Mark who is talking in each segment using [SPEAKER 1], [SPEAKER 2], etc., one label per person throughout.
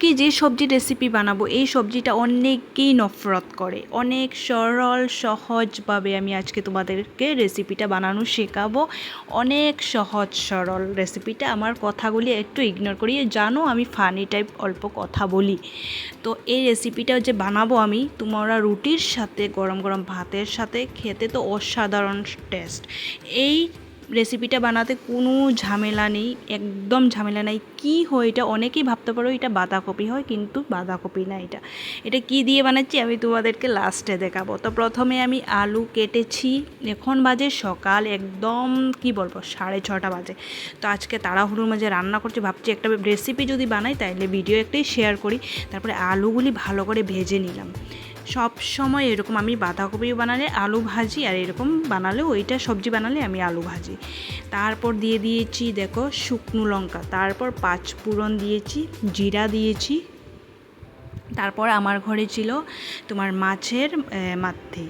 [SPEAKER 1] আজকে যে সবজির রেসিপি বানাবো এই সবজিটা অনেকেই নফরত করে, অনেক সরল সহজভাবে আমি আজকে তোমাদেরকে রেসিপিটা বানানো শেখাবো। অনেক সহজ সরল রেসিপিটা, আমার কথাগুলি একটু ইগনোর করিয়ে জানো আমি ফানি টাইপ অল্প কথা বলি। তো এই রেসিপিটা যে বানাবো আমি, তোমরা রুটির সাথে গরম গরম ভাতের সাথে খেতে তো অসাধারণ টেস্ট। এই রেসিপিটা বানাতে কোনো ঝামেলা নেই, একদম ঝামেলা নেই। কি হয় এটা, অনেকেই ভাবতে পারো এটা বাঁধাকপি হয়, কিন্তু বাঁধাকপি না। এটা কি দিয়ে বানাচ্ছি আমি তোমাদেরকে লাস্টে দেখাবো। তো প্রথমে আমি আলু কেটেছি। এখন বাজে সকাল একদম কি বলবো 6:30 বাজে। তো আজকে তাড়াহুড়োর মাঝে রান্না করছি, ভাবছি একটা রেসিপি যদি বানাই তাইলে ভিডিও একটাই শেয়ার করি। তারপরে আলুগুলি ভালো করে ভেজে নিলাম। সব সময় এরকম আমি বাঁধাকপিও বানালে আলু ভাজি, আর এরকম বানালে ওইটা সবজি বানালে আমি আলু ভাজি। তারপর দিয়ে দিয়েছি দেখো শুকনো লঙ্কা, তারপর 5 ফোড়ন দিয়েছি, জিরা দিয়েছি। তারপর আমার ঘরে ছিল তোমার মাছের মাথি,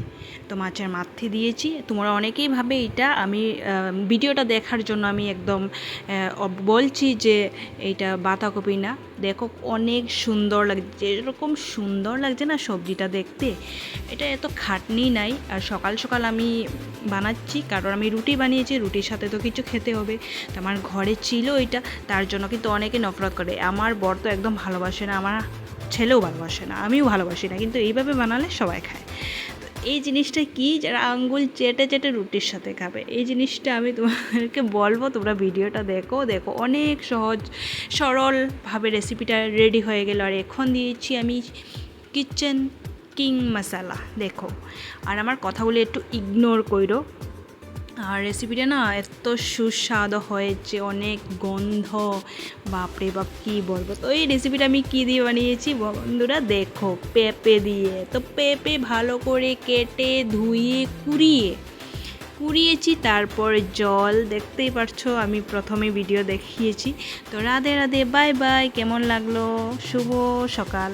[SPEAKER 1] তো মাছের মাথি দিয়েছি। তোমরা অনেকেই ভাবে এটা আমি ভিডিওটা দেখার জন্য আমি একদম বলছি যে এইটা বাঁধাকপি না। দেখো অনেক সুন্দর লাগছে, যেরকম সুন্দর লাগছে না সবজিটা দেখতে, এটা এত খাটনি নাই। আর সকাল সকাল আমি বানাচ্ছি কারণ আমি রুটি বানিয়েছি, রুটির সাথে তো কিছু খেতে হবে। তো আমার ঘরে ছিল এটা, তার জন্য কিন্তু অনেকে নফরত করে। আমার বর তো একদম ভালোবাসে না, আমার ছেলেও ভালোবাসে না, আমিও ভালোবাসি না, কিন্তু এইভাবে বানালে সবাই খায়। তো এই জিনিসটা কি, যারা আঙ্গুল চেটে চেটে রুটির সাথে খাবে, এই জিনিসটা আমি তোমাদেরকে বলবো। তোমরা ভিডিওটা দেখো অনেক সহজ সরলভাবে রেসিপিটা রেডি হয়ে গেল। আর এখন দিয়েছি আমি কিচেন কিং মশলা, দেখো। আর আমার কথাগুলো একটু ইগনোর করো। আর রেসিপিটা না এত সুস্বাদু হয়েছে, অনেক গন্ধ, বাপরে বাপ কী বলবো। তো এই রেসিপিটা আমি কী দিয়ে বানিয়েছি বন্ধুরা, দেখো পেঁপে দিয়ে। তো পেঁপে ভালো করে কেটে ধুয়ে কুড়িয়েছি, তারপর জল দেখতেই পারছো, আমি প্রথমে ভিডিও দেখিয়েছি। তো রাধে রাধে, বাই বাই। কেমন লাগলো? শুভ সকাল।